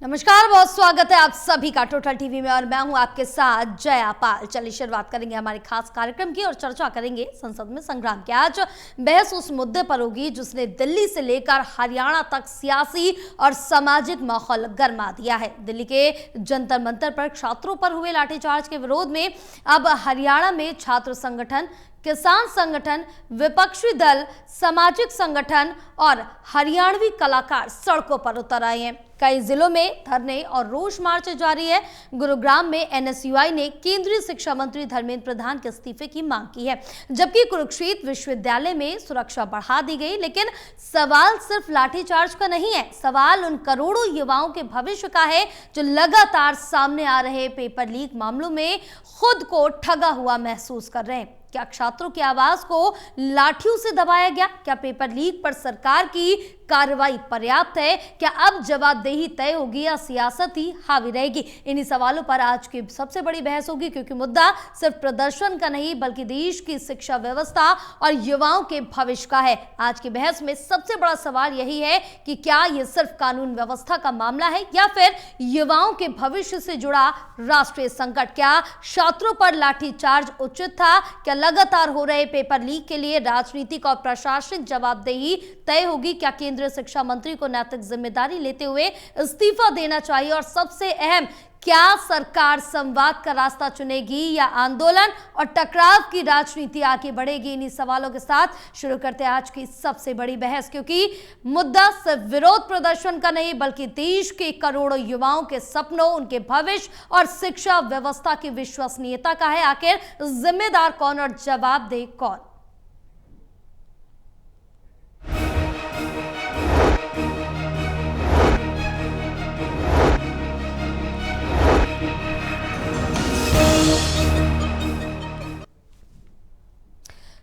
नमस्कार, बहुत स्वागत है आप सभी का टोटल टीवी में और मैं हूं आपके साथ जया पाल। चलिए शुरुआत करेंगे हमारे खास कार्यक्रम की और चर्चा करेंगे संसद में संग्राम की। आज बहस उस मुद्दे पर होगी जिसने दिल्ली से लेकर हरियाणा तक सियासी और सामाजिक माहौल गर्मा दिया है। दिल्ली के जंतर मंतर पर छात्रों पर हुए लाठीचार्ज के विरोध में अब हरियाणा में छात्र संगठन, किसान संगठन, विपक्षी दल, सामाजिक संगठन और हरियाणवी कलाकार सड़कों पर उतर आए हैं। कई जिलों में धरने और रोष मार्च जारी है। गुरुग्राम में एनएसयूआई ने केंद्रीय शिक्षा मंत्री धर्मेंद्र प्रधान के इस्तीफे की मांग की है, जबकि कुरुक्षेत्र विश्वविद्यालय में सुरक्षा बढ़ा दी गई। लेकिन सवाल सिर्फ लाठीचार्ज का नहीं है, सवाल उन करोड़ों युवाओं के भविष्य का है जो लगातार सामने आ रहे पेपर लीक मामलों में खुद को ठगा हुआ महसूस कर रहे हैं। क्या छात्रों की आवाज को लाठियों से दबाया गया? क्या पेपर लीक पर सरकार की कार्रवाई पर्याप्त है? क्या अब जवाबदेही तय होगी या सियासत ही हावी रहेगी? इन्हीं सवालों पर आज की सबसे बड़ी बहस होगी, क्योंकि मुद्दा सिर्फ प्रदर्शन का नहीं बल्कि देश की शिक्षा व्यवस्था और युवाओं के भविष्य का है। आज की बहस में सबसे बड़ा सवाल यही है कि क्या यह सिर्फ कानून व्यवस्था का मामला है या फिर युवाओं के भविष्य से जुड़ा राष्ट्रीय संकट? क्या छात्रों पर लाठीचार्ज उचित था? क्या लगातार हो रहे पेपर लीक के लिए राजनीतिक और प्रशासनिक जवाबदेही तय होगी? क्या केंद्रीय शिक्षा मंत्री को नैतिक जिम्मेदारी लेते हुए इस्तीफा देना चाहिए? और सबसे अहम, क्या सरकार संवाद का रास्ता चुनेगी या आंदोलन और टकराव की राजनीति आगे बढ़ेगी? इन्हीं सवालों के साथ शुरू करते हैं आज की सबसे बड़ी बहस, क्योंकि मुद्दा सिर्फ विरोध प्रदर्शन का नहीं बल्कि देश के करोड़ों युवाओं के सपनों, उनके भविष्य और शिक्षा व्यवस्था की विश्वसनीयता का है। आखिर जिम्मेदार कौन और जवाबदेह कौन?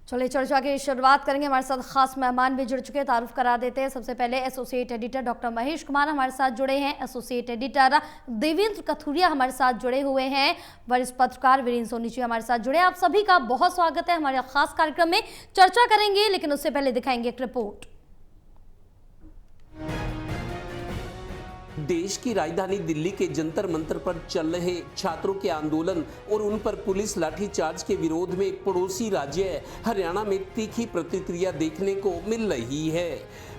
चलिए चर्चा की शुरुआत करेंगे। हमारे साथ खास मेहमान भी जुड़ चुके हैं, तारुफ करा देते हैं। सबसे पहले associate editor doctor Mahesh Kumar हमारे साथ जुड़े हैं। एसोसिएट एडिटर देवेंद्र कथुरिया हमारे साथ जुड़े हुए हैं। वरिष्ठ पत्रकार वीरेंद्र सोनी जी हमारे साथ जुड़े। आप सभी का बहुत स्वागत है हमारे खास कार्यक्रम में। चर्चा करेंगे लेकिन उससे पहले दिखाएंगे एक रिपोर्ट। देश की राजधानी दिल्ली के जंतर मंतर पर चल रहे छात्रों के आंदोलन और उन पर पुलिस लाठीचार्ज के विरोध में पड़ोसी राज्य हरियाणा में तीखी प्रतिक्रिया देखने को मिल रही है।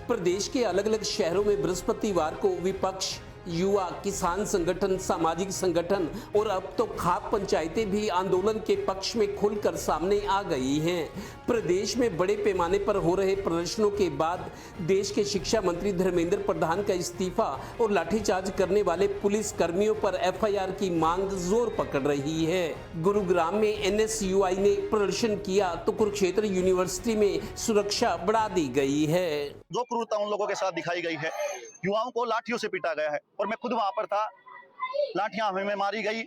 प्रदेश के अलग अलग शहरों में बृहस्पतिवार को विपक्ष, युवा, किसान संगठन, सामाजिक संगठन और अब तो खाप पंचायतें भी आंदोलन के पक्ष में खुलकर सामने आ गई हैं। प्रदेश में बड़े पैमाने पर हो रहे प्रदर्शनों के बाद देश के शिक्षा मंत्री धर्मेंद्र प्रधान का इस्तीफा और लाठीचार्ज करने वाले पुलिस कर्मियों पर एफआईआर की मांग जोर पकड़ रही है। गुरुग्राम में एनएसयूआई ने प्रदर्शन किया तो कुरुक्षेत्र यूनिवर्सिटी में सुरक्षा बढ़ा दी गई है। जो क्रूरता उन लोगों के साथ दिखाई गई है, युवाओं को लाठियों से पीटा गया है और मैं खुद वहां पर था। लाठियां हमें मारी गई,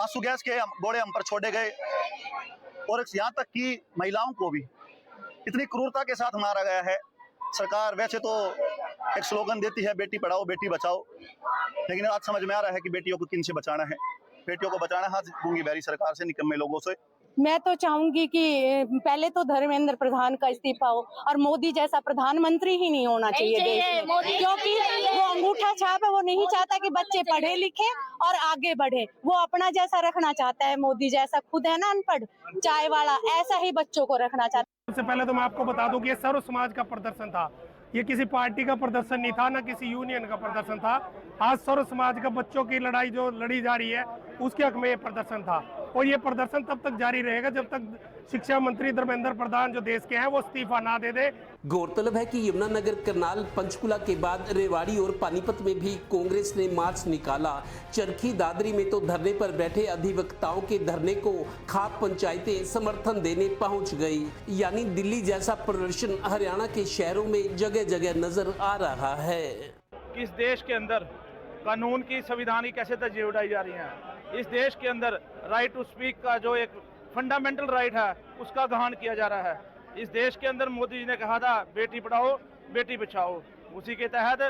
आंसू गैस के गोले हम पर छोड़े गए और यहाँ तक कि महिलाओं को भी इतनी क्रूरता के साथ मारा गया है। सरकार वैसे तो एक स्लोगन देती है बेटी पढ़ाओ बेटी बचाओ, लेकिन आज समझ में आ रहा है कि बेटियों को किन से बचाना है। बेटियों को बचाना हाथ गूंगी बहरी सरकार से, निकम्मे लोगों से। मैं तो चाहूंगी कि पहले तो धर्मेंद्र प्रधान का इस्तीफा हो और मोदी जैसा प्रधानमंत्री ही नहीं होना चाहिए देश में, क्योंकि वो अंगूठा छाप है। वो नहीं चाहता कि बच्चे पढ़े लिखे और आगे बढ़े। वो अपना जैसा रखना चाहता है, मोदी जैसा खुद है ना अनपढ़ चाय वाला, ऐसा ही बच्चों को रखना चाहता है। सबसे पहले तो मैं आपको बता दूं कि ये सर्व समाज का प्रदर्शन था। ये किसी पार्टी का प्रदर्शन नहीं था, ना किसी यूनियन का प्रदर्शन था। आज सर्व समाज का बच्चों की लड़ाई जो लड़ी जा रही है उसके हक में ये प्रदर्शन था और ये प्रदर्शन तब तक जारी रहेगा जब तक शिक्षा मंत्री धर्मेंद्र प्रधान जो देश के हैं वो इस्तीफा ना दे दे। गौरतलब है कि यमुनानगर, करनाल, पंचकुला के बाद रेवाड़ी और पानीपत में भी कांग्रेस ने मार्च निकाला। चरखी दादरी में तो धरने पर बैठे अधिवक्ताओं के धरने को खाप पंचायतें समर्थन देने पहुंच गई। यानी दिल्ली जैसा प्रदर्शन हरियाणा के शहरों में जगह जगह नजर आ रहा है। इस देश के अंदर कानून की, संविधान की कैसे तरजीह उठाई जा रही है। इस देश के अंदर राइट टू स्पीक का जो एक फंडामेंटल राइट है उसका गहन किया जा रहा है। इस देश के अंदर मोदी जी ने कहा था बेटी पढ़ाओ बेटी बचाओ, उसी के तहत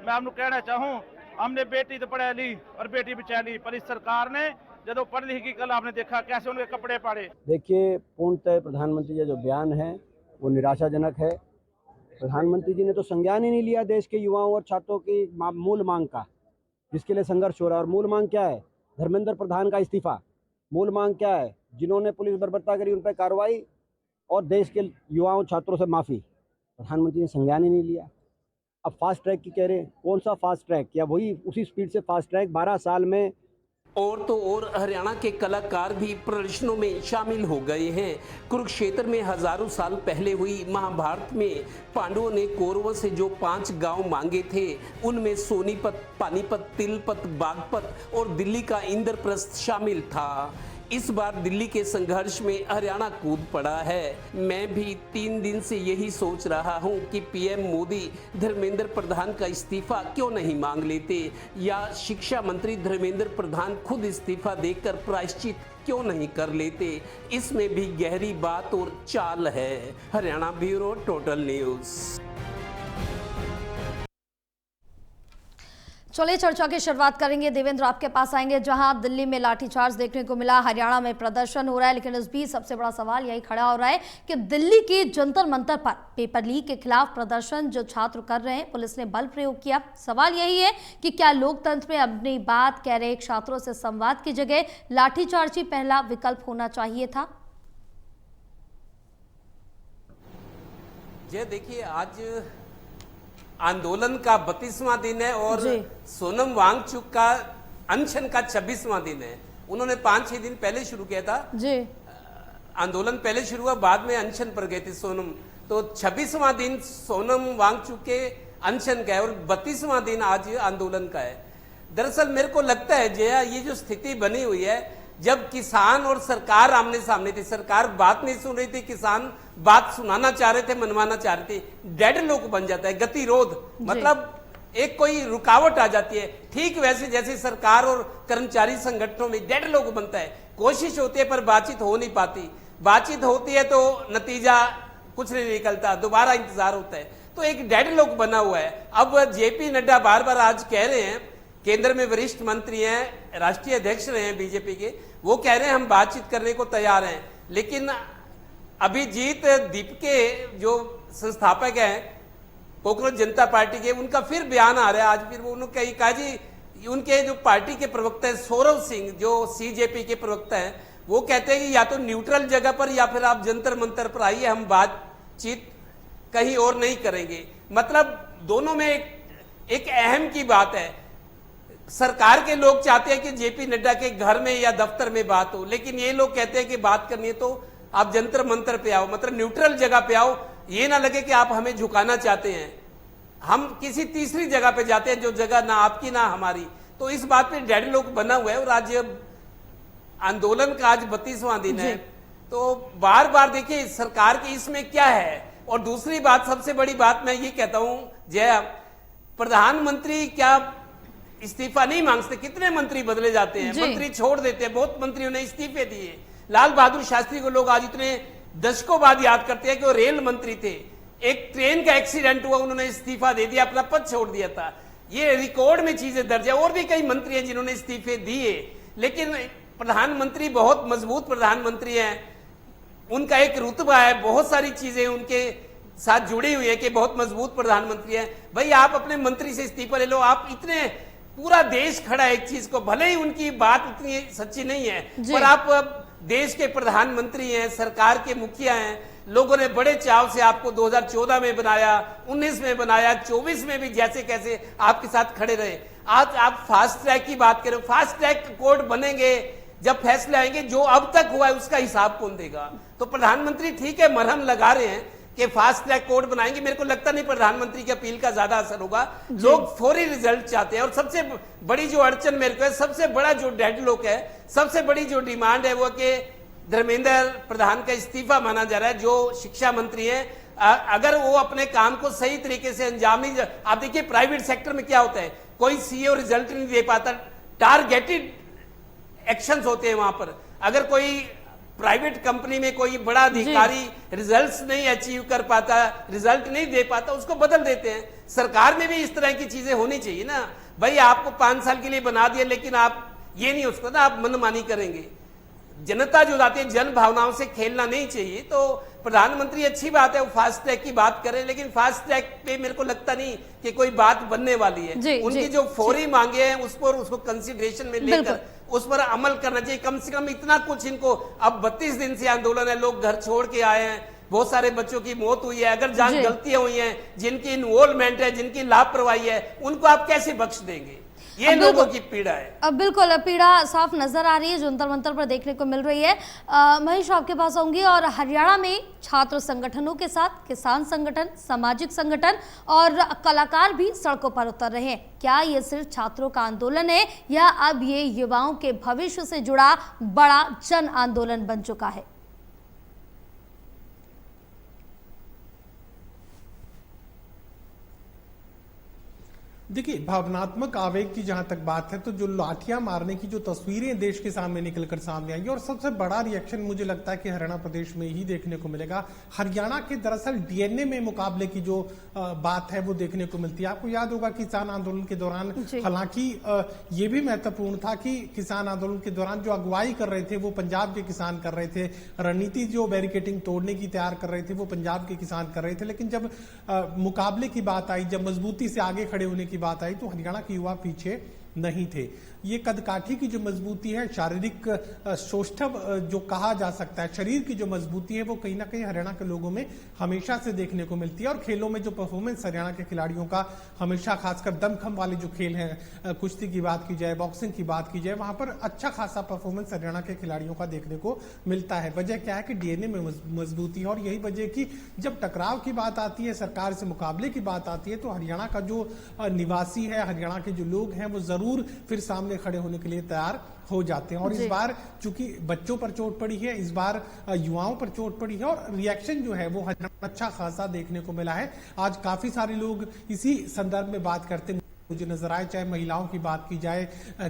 मैं आपको कहना चाहूँ, हमने बेटी तो पढ़ा ली और बेटी बचा ली, पर इस सरकार ने जब पढ़ लिखी, कल आपने देखा कैसे उनके कपड़े पाड़े। देखिए, पूर्णतः प्रधानमंत्री का जो बयान है वो निराशाजनक है। प्रधानमंत्री जी ने तो संज्ञान ही नहीं लिया देश के युवाओं और छात्रों की मूल मांग का। जिसके लिए संघर्ष हो रहा है। और मूल मांग क्या है? धर्मेंद्र प्रधान का इस्तीफा। मूल मांग क्या है? जिन्होंने पुलिस बर्बरता करी उन पर कार्रवाई और देश के युवाओं छात्रों से माफ़ी। प्रधानमंत्री ने संज्ञान ही नहीं लिया। अब फास्ट ट्रैक की कह रहे हैं, कौन सा फास्ट ट्रैक? या वही उसी स्पीड से फास्ट ट्रैक 12 साल में। और तो और हरियाणा के कलाकार भी प्रदर्शनों में शामिल हो गए हैं। कुरुक्षेत्र में हजारों साल पहले हुई महाभारत में पांडवों ने कौरवों से जो 5 गांव मांगे थे, उनमें सोनीपत, पानीपत, तिलपत, बागपत और दिल्ली का इंद्रप्रस्थ शामिल था। इस बार दिल्ली के संघर्ष में हरियाणा कूद पड़ा है। मैं भी 3 दिन से यही सोच रहा हूं कि पीएम मोदी धर्मेंद्र प्रधान का इस्तीफा क्यों नहीं मांग लेते, या शिक्षा मंत्री धर्मेंद्र प्रधान खुद इस्तीफा देकर प्रायश्चित क्यों नहीं कर लेते। इसमें भी गहरी बात और चाल है। Haryana bureau, total news. चलिए चर्चा की शुरुआत करेंगे। देवेंद्र, आपके पास आएंगे, जहां दिल्ली में लाठीचार्ज देखने को मिला, हरियाणा में प्रदर्शन हो रहा है, लेकिन इस बीच सबसे बड़ा सवाल यही खड़ा हो रहा है कि दिल्ली की जंतर मंतर पर पेपर लीक के खिलाफ प्रदर्शन जो छात्र कर रहे हैं, पुलिस ने बल प्रयोग किया। सवाल यही है कि क्या लोकतंत्र में अपनी बात कह रहे छात्रों से संवाद की जगह लाठीचार्ज ही पहला विकल्प होना चाहिए था? ये देखिए, आज आंदोलन का 32वां दिन है और सोनम वांगचुक का अनशन का 26वां दिन है। उन्होंने 5-6 दिन पहले शुरू किया था जी। आंदोलन पहले शुरू हुआ, बाद में अनशन पर गए थे सोनम। तो 26वां दिन सोनम वांगचुक के अनशन का है और 32वां दिन आज आंदोलन का है। दरअसल मेरे को लगता है जया, ये जो स्थिति बनी हुई है, जब किसान और सरकार आमने सामने थी, सरकार बात नहीं सुन रही थी, किसान बात सुनाना चाह रहे थे, मनवाना चाह रहे थे, डेड लोग बन जाता है, गतिरोध, मतलब एक कोई रुकावट आ जाती है। ठीक वैसे जैसे सरकार और कर्मचारी संगठनों में डेड लोग बनता है, कोशिश होती है पर बातचीत हो नहीं पाती, बातचीत होती है तो नतीजा कुछ नहीं निकलता, दोबारा इंतजार होता है, तो एक डेड लोग बना हुआ है। अब जेपी नड्डा बार बार आज कह रहे हैं, केंद्र में वरिष्ठ मंत्री हैं, राष्ट्रीय अध्यक्ष रहे हैं बीजेपी के, वो कह रहे हैं हम बातचीत करने को तैयार हैं। लेकिन अभिजीत दीप के जो संस्थापक हैं कॉकरोच जनता पार्टी के, उनका फिर बयान आ रहा है आज। फिर वो उन्होंने कहा जी, उनके जो पार्टी के प्रवक्ता है सौरव सिंह, जो सीजेपी के प्रवक्ता हैं, वो कहते हैं कि या तो न्यूट्रल जगह पर या फिर आप जंतर मंतर पर आइए, हम बातचीत कहीं और नहीं करेंगे। मतलब दोनों में एक अहम की बात है। सरकार के लोग चाहते हैं कि जेपी नड्डा के घर में या दफ्तर में बात हो, लेकिन ये लोग कहते हैं कि बात करनी है तो आप जंतर मंतर पे आओ, मतलब न्यूट्रल जगह पे आओ, ये ना लगे कि आप हमें झुकाना चाहते हैं, हम किसी तीसरी जगह पे जाते हैं जो जगह ना आपकी ना हमारी। तो इस बात पे डेड लोग बना हुआ है। और आज आंदोलन का आज 32वां दिन है, तो बार बार देखिए सरकार की इसमें क्या है। और दूसरी बात, सबसे बड़ी बात मैं ये कहता हूं जय, प्रधानमंत्री क्या इस्तीफा नहीं मांगते? कितने मंत्री बदले जाते हैं, मंत्री छोड़ देते हैं, बहुत मंत्रियों ने इस्तीफे दिए। लाल बहादुर शास्त्री को लोग आज इतने दशकों बाद याद करते हैं कि वो रेल मंत्री थे, एक ट्रेन का एक्सीडेंट हुआ, उन्होंने इस्तीफा दे दिया, अपना पद छोड़ दिया था। ये रिकॉर्ड में चीजें दर्ज है। और भी कई मंत्री हैं जिन्होंने इस्तीफे दिए, लेकिन प्रधानमंत्री बहुत मजबूत प्रधानमंत्री हैं, उनका एक रुतबा है, बहुत सारी चीजें उनके साथ जुड़ी हुई है कि बहुत मजबूत प्रधानमंत्री है। भाई आप अपने मंत्री से इस्तीफा ले लो। आप इतने, पूरा देश खड़ा है एक चीज को, भले ही उनकी बात इतनी सच्ची नहीं है, पर आप देश के प्रधानमंत्री हैं, सरकार के मुखिया हैं, लोगों ने बड़े चाव से आपको 2014 में बनाया, 19 में बनाया, 24 में भी जैसे कैसे आपके साथ खड़े रहे। आज आप फास्ट ट्रैक की बात करें, फास्ट ट्रैक कोर्ट बनेंगे, जब फैसले आएंगे, जो अब तक हुआ है उसका हिसाब कौन देगा? तो प्रधानमंत्री ठीक है मरहम लगा रहे हैं कि फास्ट ट्रैक कोर्ट बनाएंगे, मेरे को लगता नहीं प्रधानमंत्री की अपील का ज्यादा असर होगा। लोग फौरी रिजल्ट चाहते हैं। और सबसे बड़ी जो अड़चन मेरे को है, सबसे बड़ा जो डेडलॉक है, सबसे बड़ी जो डिमांड है वो कि धर्मेंद्र प्रधान का इस्तीफा माना जा रहा है, जो शिक्षा मंत्री हैं। अगर वो अपने काम को सही तरीके से अंजाम नहीं, आप देखिए प्राइवेट सेक्टर में क्या होता है, कोई सीईओ रिजल्ट नहीं दे पाता, टारगेटेड एक्शंस होते हैं वहां पर। अगर कोई प्राइवेट कंपनी में कोई बड़ा अधिकारी रिजल्ट्स नहीं अचीव कर पाता, रिजल्ट नहीं दे पाता, उसको बदल देते हैं। सरकार में भी इस तरह की चीजें होनी चाहिए ना। भाई आपको 5 साल के लिए बना दिया, लेकिन आप ये नहीं उसको ना आप मनमानी करेंगे। जनता जो जाती है जन भावनाओं से खेलना नहीं चाहिए। तो प्रधानमंत्री अच्छी बात है वो फास्ट ट्रैक की बात करें, लेकिन फास्ट ट्रैक पे मेरे को लगता नहीं कि कोई बात बनने वाली है। उनकी जो फौरी मांगे हैं उस पर उसको कंसिडरेशन में लेकर उस पर अमल करना चाहिए। कम से कम इतना कुछ इनको, अब 32 दिन से आंदोलन है, लोग घर छोड़ के आए हैं, बहुत सारे बच्चों की मौत हुई है, अगर जहां गलतियां हुई हैं, जिनकी इन्वॉल्वमेंट है, जिनकी लापरवाही है, उनको आप कैसे बख्श देंगे? ये लोगों की पीड़ा है। अब बिल्कुल पीड़ा साफ नजर आ रही है जो जंतर मंतर पर देखने को मिल रही है। महेश आपके पास आऊंगी। और हरियाणा में छात्र संगठनों के साथ किसान संगठन, सामाजिक संगठन और कलाकार भी सड़कों पर उतर रहे हैं। क्या ये सिर्फ छात्रों का आंदोलन है या अब ये युवाओं के भविष्य से जुड़ा बड़ा जन आंदोलन बन चुका है? देखिए, भावनात्मक आवेग की जहां तक बात है तो जो लाठियां मारने की जो तस्वीरें देश के सामने निकलकर सामने आई, और सबसे बड़ा रिएक्शन मुझे लगता है कि हरियाणा प्रदेश में ही देखने को मिलेगा। हरियाणा के दरअसल डीएनए में मुकाबले की जो बात है वो देखने को मिलती है। आपको याद होगा किसान आंदोलन के दौरान, हालांकि ये भी महत्वपूर्ण था कि किसान आंदोलन के दौरान जो अगुवाई कर रहे थे वो पंजाब के किसान कर रहे थे, रणनीति जो बैरिकेटिंग तोड़ने की तैयार कर रहे थे वो पंजाब के किसान कर रहे थे। लेकिन जब मुकाबले की बात आई, जब मजबूती से आगे खड़े होने की बात आई तो हरियाणा के युवा पीछे नहीं थे। ये कदकाठी की जो मजबूती है, शारीरिक सौष्ठव जो कहा जा सकता है, शरीर की जो मजबूती है, वो कहीं ना कहीं हरियाणा के लोगों में हमेशा से देखने को मिलती है। और खेलों में जो परफॉर्मेंस हरियाणा के खिलाड़ियों का हमेशा, खासकर दमखम वाले जो खेल हैं, कुश्ती की बात की जाए, बॉक्सिंग की बात की जाए, वहां पर अच्छा खासा परफॉर्मेंस हरियाणा के खिलाड़ियों का देखने को मिलता है। वजह क्या है कि डीएनए में मजबूती है। और यही वजह कि जब टकराव की बात आती है, सरकार से मुकाबले की बात आती है, तो हरियाणा का जो निवासी है, हरियाणा के जो लोग हैं, वो जरूर फिर सामने खड़े होने के लिए तैयार हो जाते हैं। और इस बार चूंकि बच्चों पर चोट पड़ी है, इस बार युवाओं पर चोट पड़ी है, और रिएक्शन जो है वो अच्छा खासा देखने को मिला है। आज काफी सारे लोग इसी संदर्भ में बात करते हैं, मुझे नजर आए, चाहे महिलाओं की बात की जाए,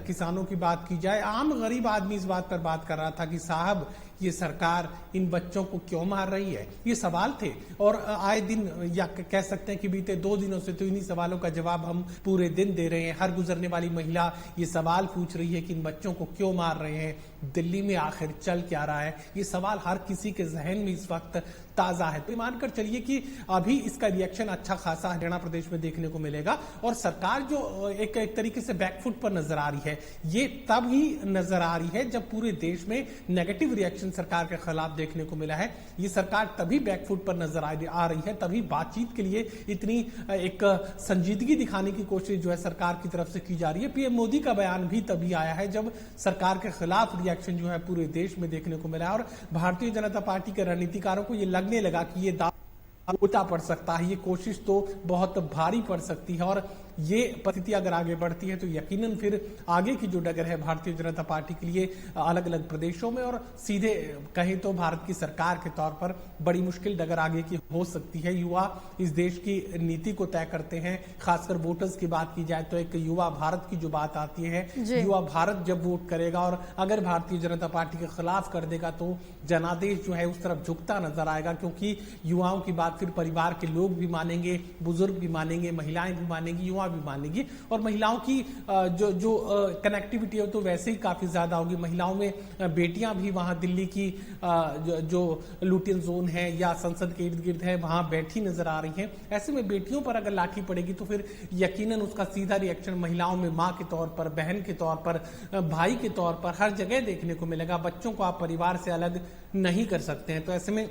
किसानों की बात की जाए, आम गरीब आदमी इस बात पर बात कर रहा था कि साहब ये सरकार इन बच्चों को क्यों मार रही है। ये सवाल थे और आए दिन, या कह सकते हैं कि बीते 2 दिनों से तो इन्हीं सवालों का जवाब हम पूरे दिन दे रहे हैं। हर गुजरने वाली महिला ये सवाल पूछ रही है कि इन बच्चों को क्यों मार रहे हैं, दिल्ली में आखिर चल क्या रहा है। ये सवाल हर किसी के जहन में इस वक्त ताजा है। तो मानकर चलिए कि अभी इसका रिएक्शन अच्छा खासा हरियाणा प्रदेश में देखने को मिलेगा। और सरकार जो एक तरीके से बैकफुट पर नजर आ रही है, ये तब ही नजर आ रही है जब पूरे देश में नेगेटिव रिएक्शन सरकार के खिलाफ देखने को मिला है। ये सरकार तभी बैकफुट पर नजर आ रही है, तभी बातचीत के लिए इतनी एक संजीदगी दिखाने की कोशिश जो है सरकार की तरफ से की जा रही है। पीएम मोदी का बयान भी तभी आया है जब सरकार के खिलाफ रिएक्शन जो है पूरे देश में देखने को मिला है। और भारतीय जनता पार्टी के रणनीतिकारों को ये लगने लगा कि ये दाव उल्टा पड़ सकता है, ये कोशिश तो बहुत भारी पड़ सकती है। और ये परिस्थिति अगर आगे बढ़ती है तो यकीनन फिर आगे की जो डगर है भारतीय जनता पार्टी के लिए अलग अलग प्रदेशों में, और सीधे कहें तो भारत की सरकार के तौर पर बड़ी मुश्किल डगर आगे की हो सकती है। युवा इस देश की नीति को तय करते हैं। खासकर वोटर्स की बात की जाए तो एक युवा भारत की जो बात आती है, युवा भारत जब वोट करेगा और अगर भारतीय जनता पार्टी के खिलाफ कर देगा तो जनादेश जो है उस तरफ झुकता नजर आएगा। क्योंकि युवाओं की बात फिर परिवार के लोग भी मानेंगे, बुजुर्ग भी मानेंगे, महिलाएं भी मानेंगी, युवा भी मानेगी। और महिलाओं की जो कनेक्टिविटी है तो वैसे ही काफी ज्यादा होगी। महिलाओं में बेटियां भी वहां दिल्ली की जो लुटियन जोन है या संसद के इर्द गिर्द है वहां बैठी नजर आ रही हैं। ऐसे में बेटियों पर अगर लाठी पड़ेगी तो फिर यकीनन उसका सीधा रिएक्शन महिलाओं में मां के तौर पर, बहन के तौर पर, भाई के तौर पर हर जगह देखने को मिलेगा। बच्चों को आप परिवार से अलग नहीं कर सकते हैं। तो ऐसे में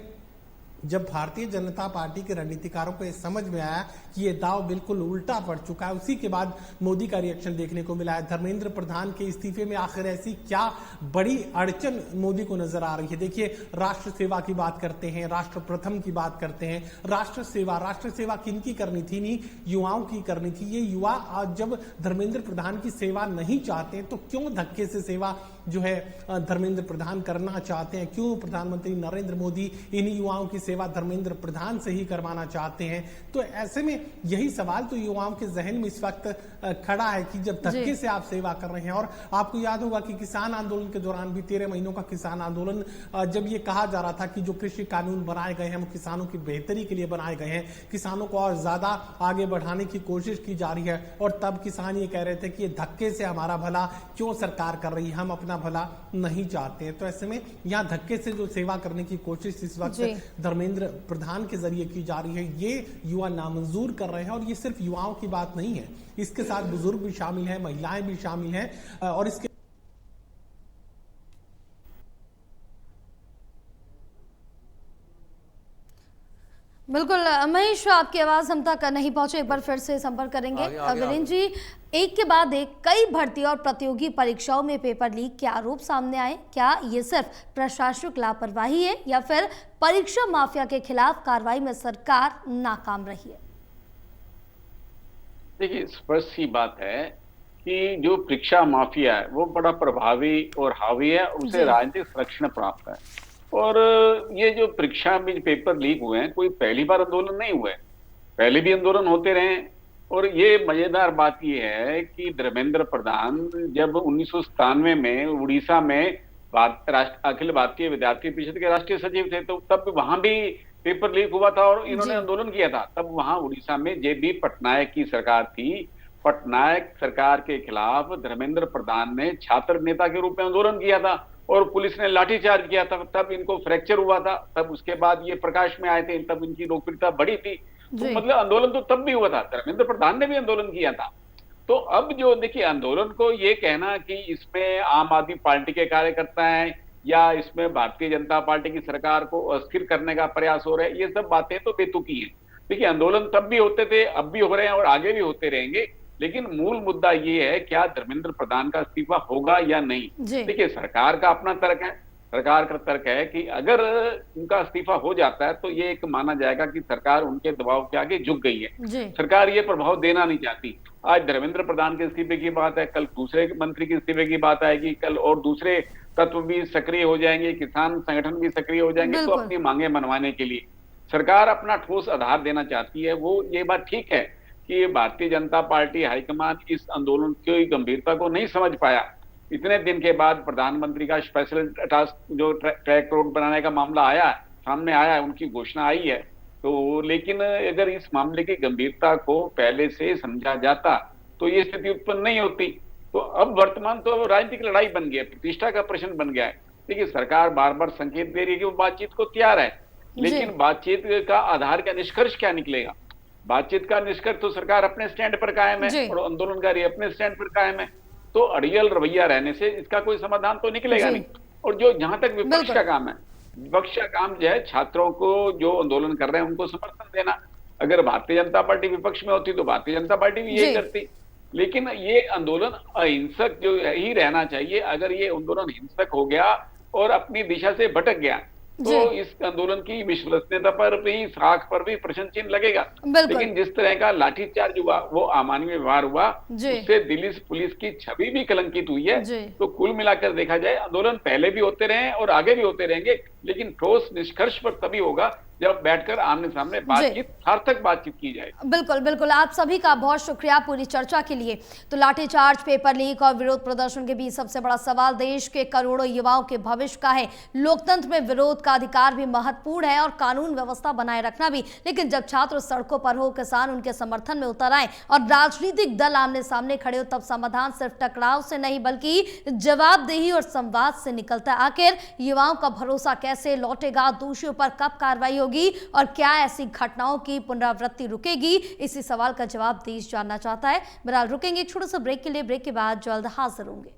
जब भारतीय जनता पार्टी के रणनीतिकारों को यह समझ में आया कि ये दाव बिल्कुल उल्टा पड़ चुका है, उसी के बाद मोदी का रिएक्शन देखने को मिला है। धर्मेंद्र प्रधान के इस्तीफे में आखिर ऐसी क्या बड़ी अड़चन मोदी को नजर आ रही है। देखिए, राष्ट्र सेवा की बात करते हैं, राष्ट्र प्रथम की बात करते हैं, राष्ट्र सेवा किनकी करनी थी? नहीं, युवाओं की करनी थी। ये युवा आज जब धर्मेंद्र प्रधान की सेवा नहीं चाहते तो क्यों धक्के से सेवा जो है धर्मेंद्र प्रधान करना चाहते हैं? क्यों प्रधानमंत्री नरेंद्र मोदी इन युवाओं की सेवा धर्मेंद्र प्रधान से ही करवाना चाहते हैं? तो ऐसे में यही सवाल तो युवाओं के जहन में इस वक्त खड़ा है कि जब धक्के से आप सेवा कर रहे हैं, और आपको याद होगा कि किसान आंदोलन के दौरान भी 13 महीनों का किसान आंदोलन, जब ये कहा जा रहा था कि जो कृषि कानून बनाए गए हैं वो किसानों की बेहतरी के लिए बनाए गए हैं, किसानों को और ज्यादा आगे बढ़ाने की कोशिश की जा रही है, और तब किसान ये कह रहे थे कि ये धक्के से हमारा भला क्यों सरकार कर रही है, हम अपना भला नहीं चाहते हैं। तो ऐसे में यहाँ धक्के से जो सेवा करने की कोशिश इस वक्त धर्मेंद्र प्रधान के जरिए की जा रही है, ये युवा नामंजूर कर रहे हैं। और ये सिर्फ युवाओं की बात नहीं है, इसके साथ बुजुर्ग भी शामिल हैं, महिलाएं भी शामिल हैं, और इसके बिल्कुल महेश, आपकी आवाज हम तक नहीं पहुंचे, एक बार फिर से संपर्क करेंगे। वीरेंद्र जी, एक के बाद एक कई भर्ती और प्रतियोगी परीक्षाओं में पेपर लीक के आरोप सामने आए, क्या ये सिर्फ प्रशासनिक लापरवाही है या फिर परीक्षा माफिया के खिलाफ कार्रवाई में सरकार नाकाम रही है? देखिए, स्पष्ट सी बात है कि जो परीक्षा माफिया है वो बड़ा प्रभावी और हावी है, उसे राजनीतिक संरक्षण प्राप्त है। और ये जो परीक्षा में पेपर लीक हुए हैं, कोई पहली बार आंदोलन नहीं हुए, पहले भी आंदोलन होते रहे। और ये मजेदार बात ये है कि धर्मेंद्र प्रधान जब 1997 में उड़ीसा में अखिल भारतीय विद्यार्थी परिषद के राष्ट्रीय सचिव थे, तो तब वहां भी पेपर लीक हुआ था और इन्होंने आंदोलन किया था। तब वहां उड़ीसा में जेबी पटनायक की सरकार थी। पटनायक सरकार के खिलाफ धर्मेंद्र प्रधान ने छात्र नेता के रूप में आंदोलन किया था और पुलिस ने लाठीचार्ज किया था। तब इनको फ्रैक्चर हुआ था, तब उसके बाद ये प्रकाश में आए थे, तब इनकी लोकप्रियता बढ़ी थी। तो मतलब आंदोलन तो तब भी हुआ था, धर्मेंद्र प्रधान ने भी आंदोलन किया था। तो अब जो देखिए आंदोलन को ये कहना कि इसमें आम आदमी पार्टी के कार्यकर्ता हैं या इसमें भारतीय जनता पार्टी की सरकार को अस्थिर करने का प्रयास हो रहा है, ये सब बातें तो बेतुकी हैं। देखिए आंदोलन तब भी होते थे, अब भी हो रहे हैं और आगे भी होते रहेंगे, लेकिन मूल मुद्दा ये है क्या धर्मेंद्र प्रधान का इस्तीफा होगा या नहीं। देखिए सरकार का अपना तर्क है, सरकार का तर्क है कि अगर उनका इस्तीफा हो जाता है तो ये एक माना जाएगा कि सरकार उनके दबाव के आगे झुक गई है, सरकार ये प्रभाव देना नहीं चाहती। आज धर्मेंद्र प्रधान के इस्तीफे की बात है, कल दूसरे मंत्री के इस्तीफे की बात आएगी, कल और दूसरे तत्व भी सक्रिय हो जाएंगे, किसान संगठन भी सक्रिय हो जाएंगे। तो अपनी मांगे मनवाने के लिए सरकार अपना ठोस आधार देना चाहती है। वो ये बात ठीक है कि भारतीय जनता पार्टी हाईकमान इस आंदोलन की गंभीरता को नहीं समझ पाया। इतने दिन के बाद प्रधानमंत्री का स्पेशल टास्क जो ट्रैक रोड बनाने का मामला आया सामने आया, उनकी घोषणा आई है, तो लेकिन अगर इस मामले की गंभीरता को पहले से समझा जाता तो ये स्थिति उत्पन्न नहीं होती। तो अब वर्तमान तो राजनीतिक लड़ाई बन गया, प्रतिष्ठा का प्रश्न बन गया है। देखिए सरकार बार बार संकेत दे रही है कि वो बातचीत को तैयार है, लेकिन बातचीत का आधार क्या, निष्कर्ष क्या निकलेगा? बातचीत का निष्कर्ष तो सरकार अपने स्टैंड पर कायम है और आंदोलनकारी अपने स्टैंड पर कायम है। तो अड़ियल रवैया रहने से इसका कोई समाधान तो निकलेगा नहीं। और जो जहां तक विपक्ष का काम है, विपक्ष का काम जो है छात्रों को जो आंदोलन कर रहे हैं उनको समर्थन देना। अगर भारतीय जनता पार्टी विपक्ष में होती तो भारतीय जनता पार्टी भी यही करती। लेकिन ये आंदोलन अहिंसक जो ही रहना चाहिए। अगर ये आंदोलन हिंसक हो गया और अपनी दिशा से भटक गया तो इस आंदोलन की विश्वसनीयता पर भी, साख पर भी प्रश्न चिन्ह लगेगा। लेकिन जिस तरह का लाठीचार्ज हुआ, वो अमानवीय व्यवहार हुआ, उससे दिल्ली पुलिस की छवि भी कलंकित हुई है। तो कुल मिलाकर देखा जाए आंदोलन पहले भी होते रहे और आगे भी होते रहेंगे, लेकिन ठोस निष्कर्ष पर तभी होगा जब बैठकर आमने सामने बातचीत, सार्थक बातचीत की जाए। बिल्कुल बिल्कुल, आप सभी का बहुत शुक्रिया पूरी चर्चा के लिए। तो लाठीचार्ज, पेपर लीक और विरोध प्रदर्शन के बीच सबसे बड़ा सवाल देश के करोड़ों युवाओं के भविष्य का है। लोकतंत्र में विरोध का अधिकार भी महत्वपूर्ण है और कानून व्यवस्था बनाए रखना भी, लेकिन जब छात्र सड़कों पर हो, किसान उनके समर्थन में उतर आए और राजनीतिक दल आमने सामने खड़े हो, तब समाधान सिर्फ टकराव से नहीं बल्कि जवाबदेही और संवाद से निकलता है। आखिर युवाओं का भरोसा कैसे लौटेगा, दोषियों पर कब कार्रवाई होगी और क्या ऐसी घटनाओं की पुनरावृत्ति रुकेगी, इसी सवाल का जवाब देश जानना चाहता है। बहरहाल रुकेंगे एक छोटे से ब्रेक के लिए, ब्रेक के बाद जल्द हाजिर होंगे।